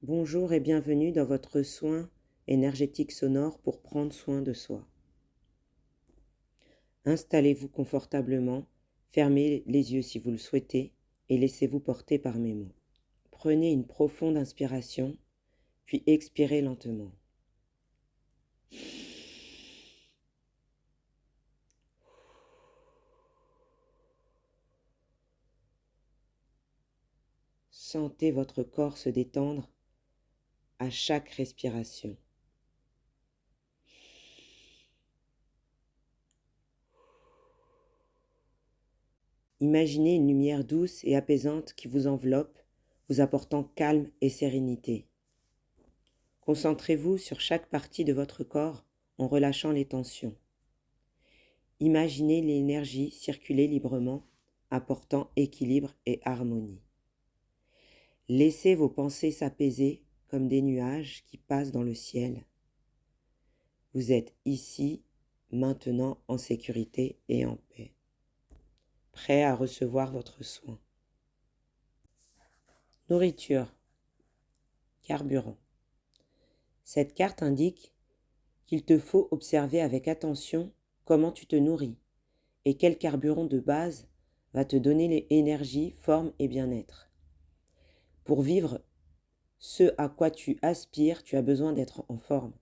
Bonjour et bienvenue dans votre soin énergétique sonore pour prendre soin de soi. Installez-vous confortablement, fermez les yeux si vous le souhaitez et laissez-vous porter par mes mots. Prenez une profonde inspiration, puis expirez lentement. Sentez votre corps se détendre à chaque respiration. Imaginez une lumière douce et apaisante qui vous enveloppe, vous apportant calme et sérénité. Concentrez-vous sur chaque partie de votre corps en relâchant les tensions. Imaginez l'énergie circuler librement, apportant équilibre et harmonie. Laissez vos pensées s'apaiser comme des nuages qui passent dans le ciel. Vous êtes ici, maintenant en sécurité et en paix, prêt à recevoir votre soin. Nourriture, carburant. Cette carte indique qu'il te faut observer avec attention comment tu te nourris et quel carburant de base va te donner l'énergie, forme et bien-être. Pour vivre ce à quoi tu aspires, tu as besoin d'être en forme.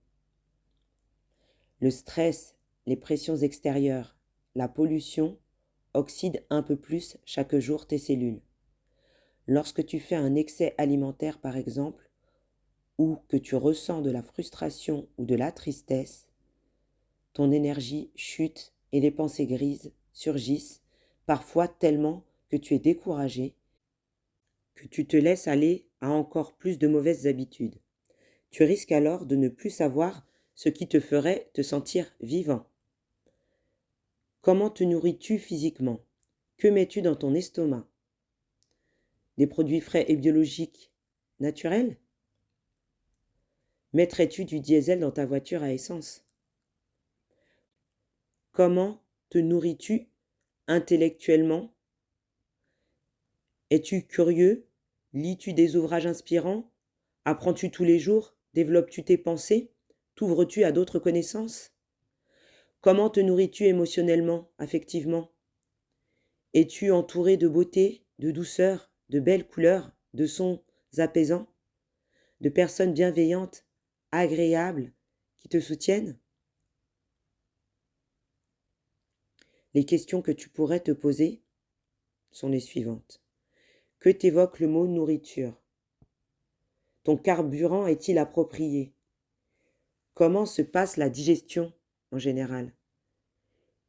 Le stress, les pressions extérieures, la pollution oxydent un peu plus chaque jour tes cellules. Lorsque tu fais un excès alimentaire par exemple, ou que tu ressens de la frustration ou de la tristesse, ton énergie chute et les pensées grises surgissent, parfois tellement que tu es découragé, que tu te laisses aller à encore plus de mauvaises habitudes. Tu risques alors de ne plus savoir ce qui te ferait te sentir vivant. Comment te nourris-tu physiquement? Que mets-tu dans ton estomac? Des produits frais et biologiques naturels? Mettrais-tu du diesel dans ta voiture à essence? Comment te nourris-tu intellectuellement? Es-tu curieux? Lis-tu des ouvrages inspirants? Apprends-tu tous les jours? Développes-tu tes pensées? T'ouvres-tu à d'autres connaissances? Comment te nourris-tu émotionnellement, affectivement? Es-tu entouré de beauté, de douceur, de belles couleurs, de sons apaisants, de personnes bienveillantes, agréables, qui te soutiennent? Les questions que tu pourrais te poser sont les suivantes. Que t'évoque le mot nourriture? Ton carburant est-il approprié? Comment se passe la digestion en général?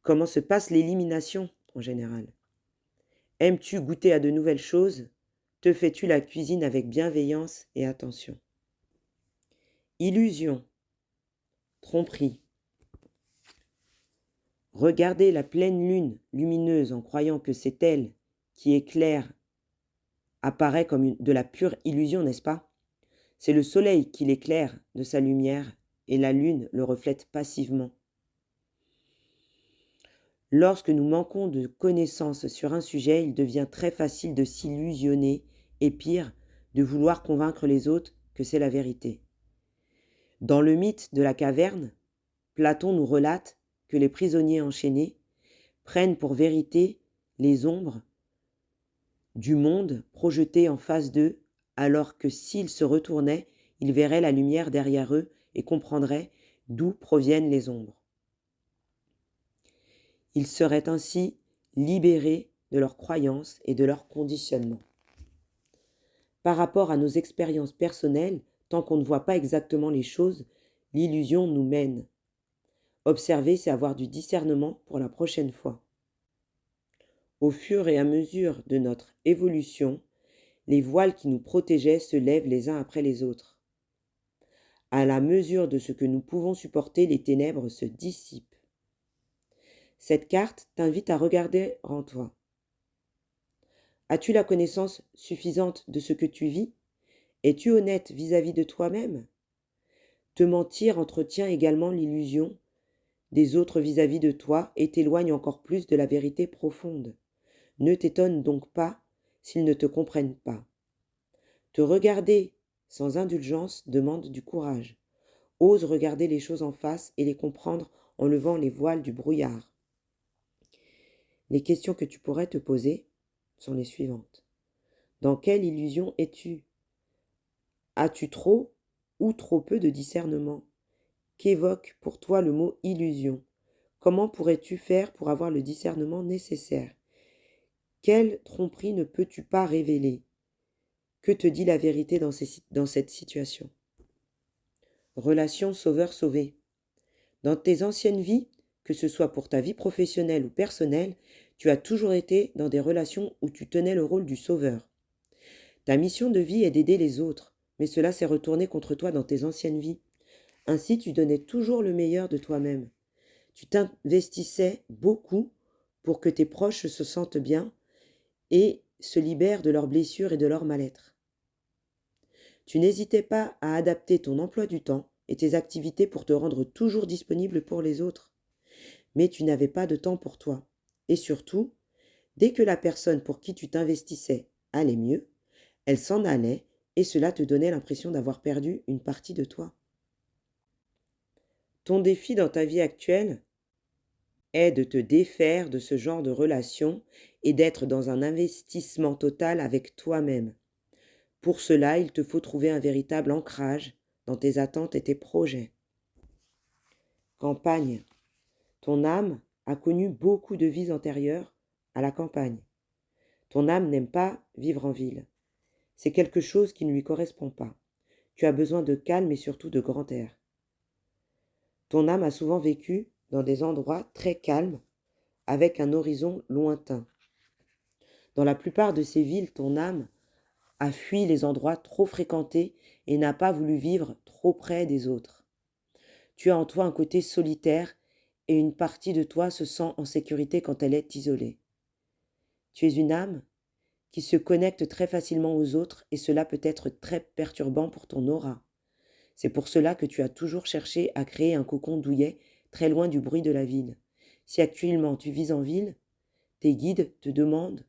Comment se passe l'élimination en général? Aimes-tu goûter à de nouvelles choses? Te fais-tu la cuisine avec bienveillance et attention? Illusion, tromperie. Regarder la pleine lune lumineuse en croyant que c'est elle qui éclaire apparaît comme de la pure illusion, n'est-ce pas? C'est le soleil qui l'éclaire de sa lumière et la lune le reflète passivement. Lorsque nous manquons de connaissances sur un sujet, il devient très facile de s'illusionner et pire, de vouloir convaincre les autres que c'est la vérité. Dans le mythe de la caverne, Platon nous relate que les prisonniers enchaînés prennent pour vérité les ombres du monde projetées en face d'eux, alors que s'ils se retournaient, ils verraient la lumière derrière eux et comprendraient d'où proviennent les ombres. Ils seraient ainsi libérés de leurs croyances et de leurs conditionnements. Par rapport à nos expériences personnelles, tant qu'on ne voit pas exactement les choses, l'illusion nous mène. Observer, c'est avoir du discernement pour la prochaine fois. Au fur et à mesure de notre évolution, les voiles qui nous protégeaient se lèvent les uns après les autres. À la mesure de ce que nous pouvons supporter, les ténèbres se dissipent. Cette carte t'invite à regarder en toi. As-tu la connaissance suffisante de ce que tu vis? Es-tu honnête vis-à-vis de toi-même? Te mentir entretient également l'illusion des autres vis-à-vis de toi et t'éloigne encore plus de la vérité profonde. Ne t'étonne donc pas s'ils ne te comprennent pas. Te regarder sans indulgence demande du courage. Ose regarder les choses en face et les comprendre en levant les voiles du brouillard. Les questions que tu pourrais te poser sont les suivantes. Dans quelle illusion es-tu? As-tu trop ou trop peu de discernement? Qu'évoque pour toi le mot illusion? Comment pourrais-tu faire pour avoir le discernement nécessaire? Quelle tromperie ne peux-tu pas révéler? Que te dit la vérité dans cette situation? Relation sauveur-sauvé. Dans tes anciennes vies, que ce soit pour ta vie professionnelle ou personnelle, tu as toujours été dans des relations où tu tenais le rôle du sauveur. Ta mission de vie est d'aider les autres, mais cela s'est retourné contre toi dans tes anciennes vies. Ainsi, tu donnais toujours le meilleur de toi-même. Tu t'investissais beaucoup pour que tes proches se sentent bien et se libèrent de leurs blessures et de leur mal-être. Tu n'hésitais pas à adapter ton emploi du temps et tes activités pour te rendre toujours disponible pour les autres. Mais tu n'avais pas de temps pour toi. Et surtout, dès que la personne pour qui tu t'investissais allait mieux, elle s'en allait et cela te donnait l'impression d'avoir perdu une partie de toi. Ton défi dans ta vie actuelle est de te défaire de ce genre de relation et d'être dans un investissement total avec toi-même. Pour cela, il te faut trouver un véritable ancrage dans tes attentes et tes projets. Campagne. Ton âme a connu beaucoup de vies antérieures à la campagne. Ton âme n'aime pas vivre en ville. C'est quelque chose qui ne lui correspond pas. Tu as besoin de calme et surtout de grand air. Ton âme a souvent vécu dans des endroits très calmes, avec un horizon lointain. Dans la plupart de ces villes, ton âme a fui les endroits trop fréquentés et n'a pas voulu vivre trop près des autres. Tu as en toi un côté solitaire et une partie de toi se sent en sécurité quand elle est isolée. Tu es une âme qui se connecte très facilement aux autres et cela peut être très perturbant pour ton aura. C'est pour cela que tu as toujours cherché à créer un cocon douillet très loin du bruit de la ville. Si actuellement tu vis en ville, tes guides te demandent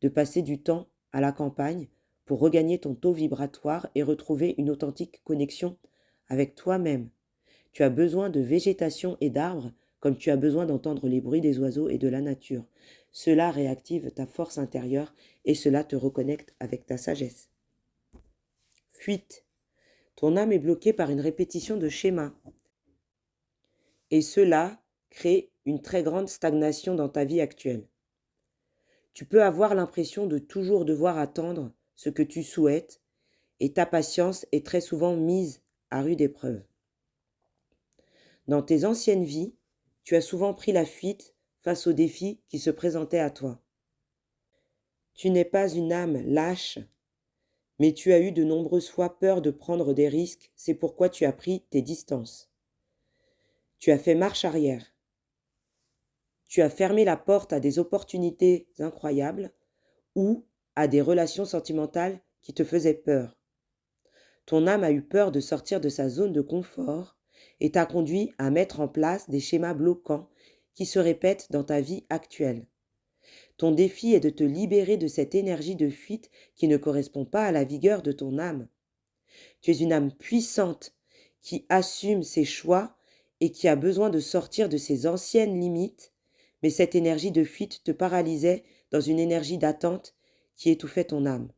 de passer du temps à la campagne pour regagner ton taux vibratoire et retrouver une authentique connexion avec toi-même. Tu as besoin de végétation et d'arbres comme tu as besoin d'entendre les bruits des oiseaux et de la nature. Cela réactive ta force intérieure et cela te reconnecte avec ta sagesse. Fuite. Ton âme est bloquée par une répétition de schémas. Et cela crée une très grande stagnation dans ta vie actuelle. Tu peux avoir l'impression de toujours devoir attendre ce que tu souhaites et ta patience est très souvent mise à rude épreuve. Dans tes anciennes vies, tu as souvent pris la fuite face aux défis qui se présentaient à toi. Tu n'es pas une âme lâche, mais tu as eu de nombreuses fois peur de prendre des risques, c'est pourquoi tu as pris tes distances. Tu as fait marche arrière. Tu as fermé la porte à des opportunités incroyables ou à des relations sentimentales qui te faisaient peur. Ton âme a eu peur de sortir de sa zone de confort et t'a conduit à mettre en place des schémas bloquants qui se répètent dans ta vie actuelle. Ton défi est de te libérer de cette énergie de fuite qui ne correspond pas à la vigueur de ton âme. Tu es une âme puissante qui assume ses choix et qui a besoin de sortir de ses anciennes limites, mais cette énergie de fuite te paralysait dans une énergie d'attente qui étouffait ton âme.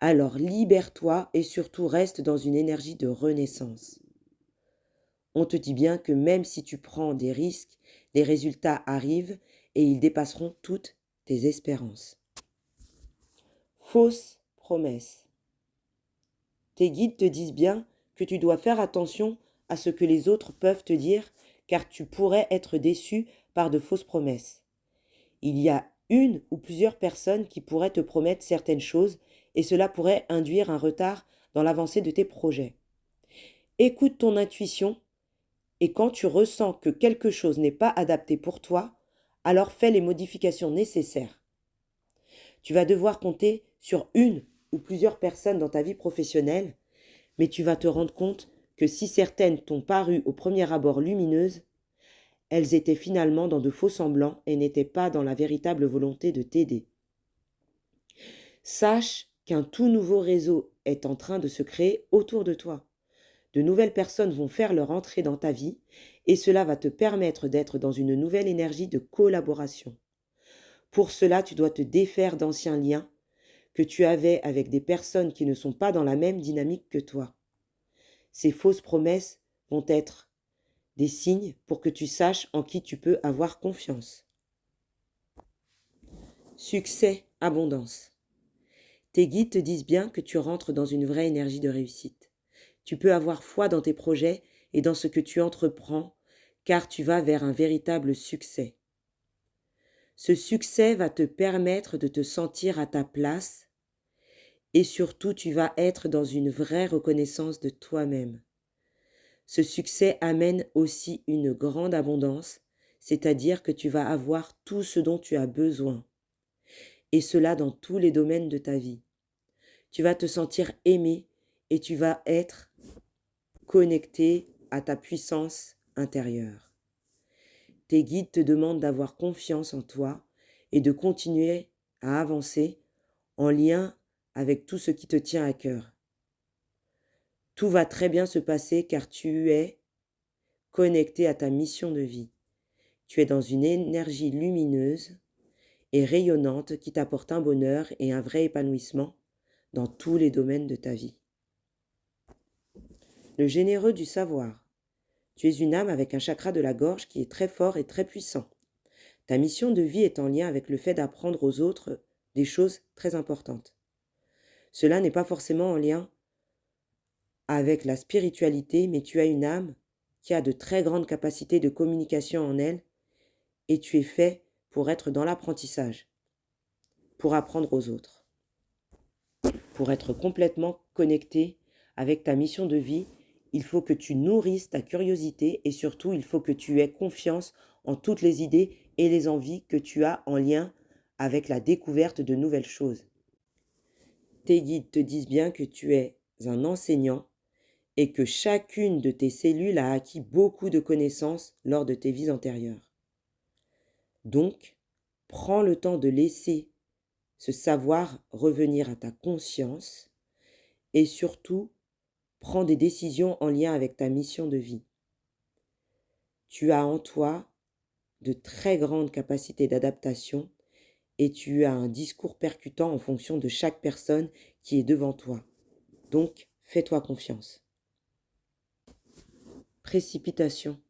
Alors libère-toi et surtout reste dans une énergie de renaissance. On te dit bien que même si tu prends des risques, les résultats arrivent et ils dépasseront toutes tes espérances. Fausse promesse. Tes guides te disent bien que tu dois faire attention à ce que les autres peuvent te dire car tu pourrais être déçu par de fausses promesses. Il y a une ou plusieurs personnes qui pourraient te promettre certaines choses et cela pourrait induire un retard dans l'avancée de tes projets. Écoute ton intuition et quand tu ressens que quelque chose n'est pas adapté pour toi, alors fais les modifications nécessaires. Tu vas devoir compter sur une ou plusieurs personnes dans ta vie professionnelle, mais tu vas te rendre compte que si certaines t'ont paru au premier abord lumineuses, elles étaient finalement dans de faux semblants et n'étaient pas dans la véritable volonté de t'aider. Sache qu'un tout nouveau réseau est en train de se créer autour de toi. De nouvelles personnes vont faire leur entrée dans ta vie et cela va te permettre d'être dans une nouvelle énergie de collaboration. Pour cela, tu dois te défaire d'anciens liens que tu avais avec des personnes qui ne sont pas dans la même dynamique que toi. Ces fausses promesses vont être des signes pour que tu saches en qui tu peux avoir confiance. Succès, abondance. Tes guides te disent bien que tu rentres dans une vraie énergie de réussite. Tu peux avoir foi dans tes projets et dans ce que tu entreprends, car tu vas vers un véritable succès. Ce succès va te permettre de te sentir à ta place et surtout tu vas être dans une vraie reconnaissance de toi-même. Ce succès amène aussi une grande abondance, c'est-à-dire que tu vas avoir tout ce dont tu as besoin, et cela dans tous les domaines de ta vie. Tu vas te sentir aimé et tu vas être connecté à ta puissance intérieure. Tes guides te demandent d'avoir confiance en toi et de continuer à avancer en lien avec tout ce qui te tient à cœur. Tout va très bien se passer car tu es connecté à ta mission de vie. Tu es dans une énergie lumineuse et rayonnante qui t'apporte un bonheur et un vrai épanouissement dans tous les domaines de ta vie. Le généreux du savoir. Tu es une âme avec un chakra de la gorge qui est très fort et très puissant. Ta mission de vie est en lien avec le fait d'apprendre aux autres des choses très importantes. Cela n'est pas forcément en lien avec la spiritualité, mais tu as une âme qui a de très grandes capacités de communication en elle et tu es fait pour être dans l'apprentissage, pour apprendre aux autres, pour être complètement connecté avec ta mission de vie. Il faut que tu nourrisses ta curiosité et surtout il faut que tu aies confiance en toutes les idées et les envies que tu as en lien avec la découverte de nouvelles choses. Tes guides te disent bien que tu es un enseignant et que chacune de tes cellules a acquis beaucoup de connaissances lors de tes vies antérieures. Donc, prends le temps de laisser ce savoir revenir à ta conscience et surtout, prends des décisions en lien avec ta mission de vie. Tu as en toi de très grandes capacités d'adaptation et tu as un discours percutant en fonction de chaque personne qui est devant toi. Donc, fais-toi confiance. Précipitation.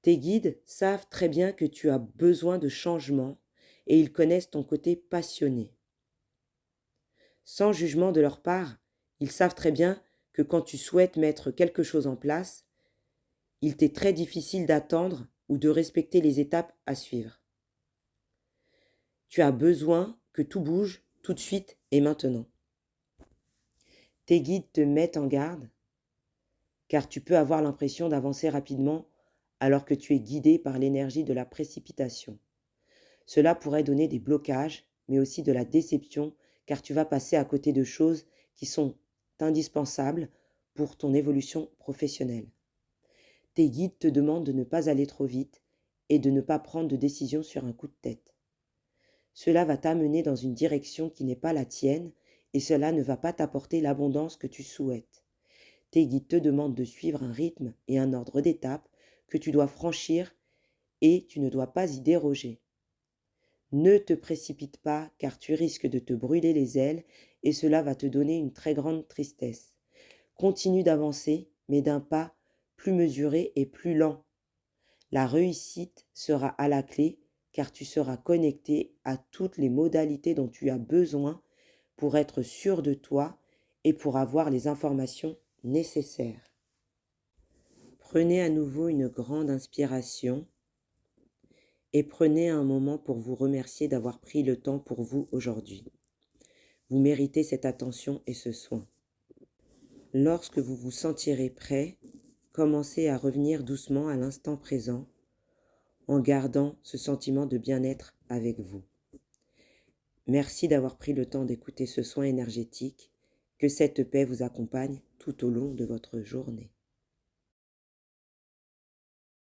Tes guides savent très bien que tu as besoin de changement et ils connaissent ton côté passionné. Sans jugement de leur part, ils savent très bien que quand tu souhaites mettre quelque chose en place, il t'est très difficile d'attendre ou de respecter les étapes à suivre. Tu as besoin que tout bouge tout de suite et maintenant. Tes guides te mettent en garde, car tu peux avoir l'impression d'avancer rapidement alors que tu es guidé par l'énergie de la précipitation. Cela pourrait donner des blocages, mais aussi de la déception, car tu vas passer à côté de choses qui sont indispensables pour ton évolution professionnelle. Tes guides te demandent de ne pas aller trop vite et de ne pas prendre de décision sur un coup de tête. Cela va t'amener dans une direction qui n'est pas la tienne et cela ne va pas t'apporter l'abondance que tu souhaites. Tes guides te demandent de suivre un rythme et un ordre d'étapes que tu dois franchir et tu ne dois pas y déroger. Ne te précipite pas car tu risques de te brûler les ailes et cela va te donner une très grande tristesse. Continue d'avancer, mais d'un pas plus mesuré et plus lent. La réussite sera à la clé car tu seras connecté à toutes les modalités dont tu as besoin pour être sûr de toi et pour avoir les informations nécessaires. Prenez à nouveau une grande inspiration et prenez un moment pour vous remercier d'avoir pris le temps pour vous aujourd'hui. Vous méritez cette attention et ce soin. Lorsque vous vous sentirez prêt, commencez à revenir doucement à l'instant présent en gardant ce sentiment de bien-être avec vous. Merci d'avoir pris le temps d'écouter ce soin énergétique. Que cette paix vous accompagne tout au long de votre journée.